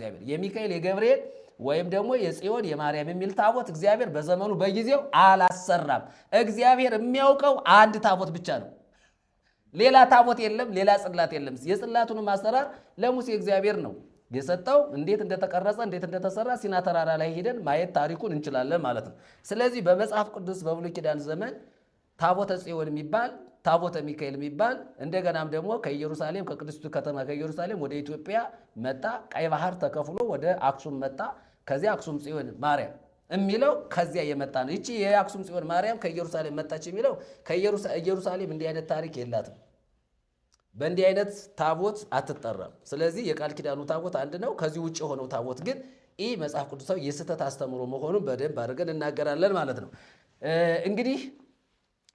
እግዚአብሔር የሚካኤል የገብርኤል ወይም ደግሞ የጽዮን የማርያም የሚል ታቦት እግዚአብሔር በዘመኑ በጊዜው አላሰራም። እግዚአብሔር የሚያውቀው አንድ ታቦት ብቻ ነው። ሌላ ታቦት የለም፣ ሌላ ጽላት የለም። የጽላቱን ማሰራር ለሙሴ እግዚአብሔር ነው የሰጠው። እንዴት እንደተቀረጸ እንዴት እንደተሰራ ሲና ተራራ ላይ ሄደን ማየት ታሪኩን እንችላለን ማለት ነው። ስለዚህ በመጽሐፍ ቅዱስ በብሉይ ኪዳን ዘመን ታቦተ ጽዮን የሚባል ታቦተ ሚካኤል የሚባል እንደገናም ደግሞ ከኢየሩሳሌም ከቅድስቱ ከተማ ከኢየሩሳሌም ወደ ኢትዮጵያ መጣ። ቀይ ባህር ተከፍሎ ወደ አክሱም መጣ። ከዚያ አክሱም ጽዮን ማርያም የሚለው ከዚያ የመጣ ነው። ይቺ የአክሱም ጽዮን ማርያም ከኢየሩሳሌም መጣች የሚለው ከኢየሩሳሌም እንዲህ አይነት ታሪክ የላትም። በእንዲህ አይነት ታቦት አትጠራም። ስለዚህ የቃል ኪዳኑ ታቦት አንድ ነው። ከዚህ ውጭ የሆነው ታቦት ግን ይህ መጽሐፍ ቅዱሳዊ የስህተት አስተምሮ መሆኑን በደንብ አድርገን እናገራለን ማለት ነው። እንግዲህ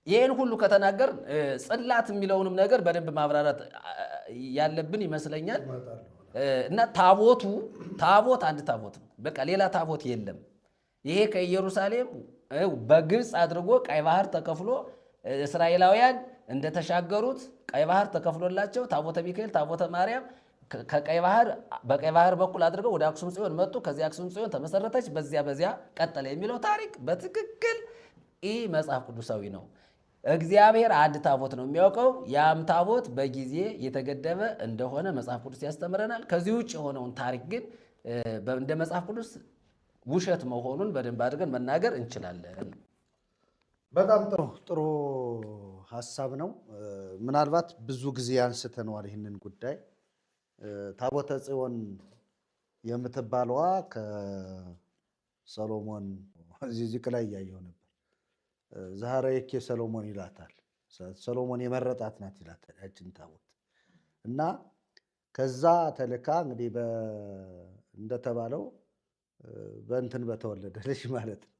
ይህን ሁሉ ከተናገር ጽላት የሚለውንም ነገር በደንብ ማብራራት ያለብን ይመስለኛል። እና ታቦት አንድ ታቦት ነው። በቃ ሌላ ታቦት የለም። ይሄ ከኢየሩሳሌም በግብፅ አድርጎ ቀይ ባህር ተከፍሎ እስራኤላውያን እንደተሻገሩት ቀይ ባህር ተከፍሎላቸው ታቦተ ሚካኤል ታቦተ ማርያም በቀይ ባህር በኩል አድርገው ወደ አክሱም ጽዮን መጡ። ከዚያ አክሱም ጽዮን ተመሰረተች፣ በዚያ ቀጠለ የሚለው ታሪክ በትክክል ይህ መጽሐፍ ቅዱሳዊ ነው። እግዚአብሔር አንድ ታቦት ነው የሚያውቀው። ያም ታቦት በጊዜ የተገደበ እንደሆነ መጽሐፍ ቅዱስ ያስተምረናል። ከዚህ ውጭ የሆነውን ታሪክ ግን እንደ መጽሐፍ ቅዱስ ውሸት መሆኑን በደንብ አድርገን መናገር እንችላለን። በጣም ጥሩ ሀሳብ ነው። ምናልባት ብዙ ጊዜ አንስተነዋል ይህንን ጉዳይ። ታቦተ ጽዮን የምትባለዋ ከሰሎሞን እዚህ ላይ እያየሁ ነበር። ዛሬ የኬ ሰሎሞን ይላታል። ሰሎሞን የመረጣት ናት ይላታል ያችን ታቦት እና ከዛ ተልካ እንግዲህ እንደተባለው በእንትን በተወለደ ልጅ ማለት ነው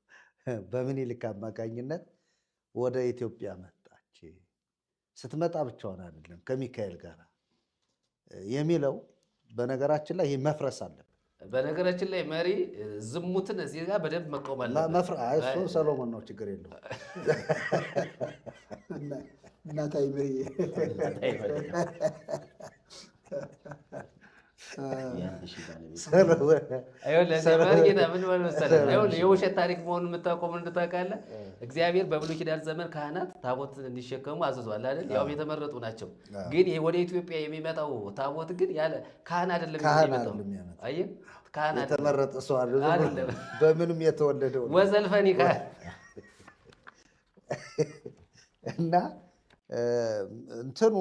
በምኒልክ አማካኝነት ወደ ኢትዮጵያ መጣች። ስትመጣ ብቻዋን አይደለም ከሚካኤል ጋር የሚለው በነገራችን ላይ ይህ መፍረስ አለበት። በነገራችን ላይ መሪ ዝሙትን እዚህ ጋር በደንብ መቆም አለበት። እሱ ሰሎሞን ነው፣ ችግር የለው። እናታይ መሪ የውሸት ታሪክ መሆኑን የምታውቀው ምን ታውቃለህ? እግዚአብሔር በብሉይ ኪዳን ዘመን ካህናት ታቦት እንዲሸከሙ አዝዟል አይደል? ያው የተመረጡ ናቸው። ግን ወደ ኢትዮጵያ የሚመጣው ታቦት ግን ያለ ካህን አይደለም የሚመጣው። አየህ፣ ካህን የተመረጠ ሰው አይደለም፣ በምንም የተወለደው ወዘልፈኒ ካህን እና እንትኑ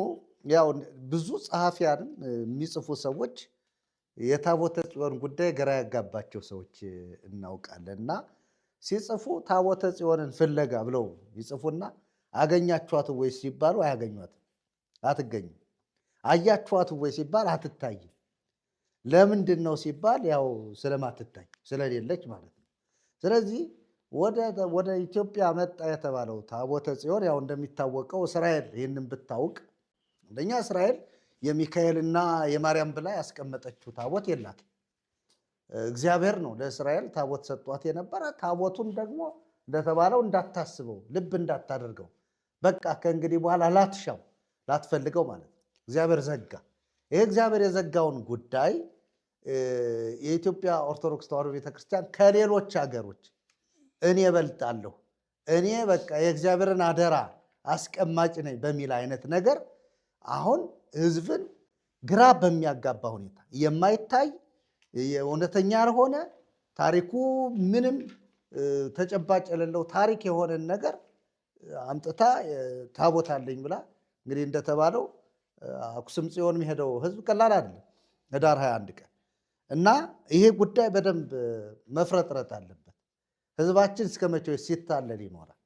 ያው ብዙ ጸሐፊያን የሚጽፉ ሰዎች የታቦተ ጽዮን ጉዳይ ግራ ያጋባቸው ሰዎች እናውቃለን። እና ሲጽፉ ታቦተ ጽዮንን ፍለጋ ብለው ይጽፉና አገኛችኋት ወይ ሲባሉ አያገኟትም፣ አትገኝም። አያችኋት ወይ ሲባል አትታይም። ለምንድን ነው ሲባል ያው ስለማትታይ ስለሌለች ማለት ነው። ስለዚህ ወደ ኢትዮጵያ መጣ የተባለው ታቦተ ጽዮን ያው እንደሚታወቀው እስራኤል ይህንን ብታውቅ አንደኛ እስራኤል የሚካኤልና የማርያም ብላ ያስቀመጠችው ታቦት የላትም። እግዚአብሔር ነው ለእስራኤል ታቦት ሰጧት የነበረ። ታቦቱን ደግሞ እንደተባለው እንዳታስበው፣ ልብ እንዳታደርገው፣ በቃ ከእንግዲህ በኋላ ላትሻው ላትፈልገው ማለት ነው። እግዚአብሔር ዘጋ። ይሄ እግዚአብሔር የዘጋውን ጉዳይ የኢትዮጵያ ኦርቶዶክስ ተዋሕዶ ቤተክርስቲያን ከሌሎች ሀገሮች እኔ እበልጣለሁ፣ እኔ በቃ የእግዚአብሔርን አደራ አስቀማጭ ነኝ በሚል አይነት ነገር አሁን ህዝብን ግራ በሚያጋባ ሁኔታ የማይታይ እውነተኛ ያልሆነ ታሪኩ ምንም ተጨባጭ የሌለው ታሪክ የሆነን ነገር አምጥታ ታቦት አለኝ ብላ እንግዲህ እንደተባለው አክሱም ጽዮን የሚሄደው ህዝብ ቀላል አይደለም። ህዳር 21 ቀን እና ይሄ ጉዳይ በደንብ መፍረጥረት አለበት። ህዝባችን እስከ መቼው ሲታለል ይኖራል?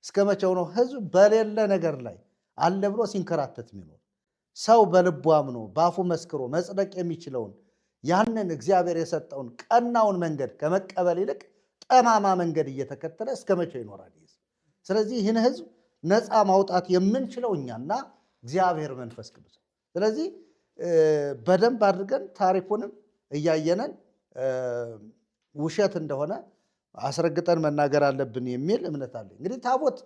እስከ መቼው ነው ህዝብ በሌለ ነገር ላይ አለ ብሎ ሲንከራተት የሚኖር? ሰው በልቡ አምኖ በአፉ መስክሮ መጽደቅ የሚችለውን ያንን እግዚአብሔር የሰጠውን ቀናውን መንገድ ከመቀበል ይልቅ ጠማማ መንገድ እየተከተለ እስከ መቼው ይኖራል? ስለዚህ ይህን ህዝብ ነፃ ማውጣት የምንችለው እኛና እግዚአብሔር መንፈስ ቅዱስ። ስለዚህ በደንብ አድርገን ታሪኩንም እያየነን ውሸት እንደሆነ አስረግጠን መናገር አለብን የሚል እምነት አለ። እንግዲህ ታቦት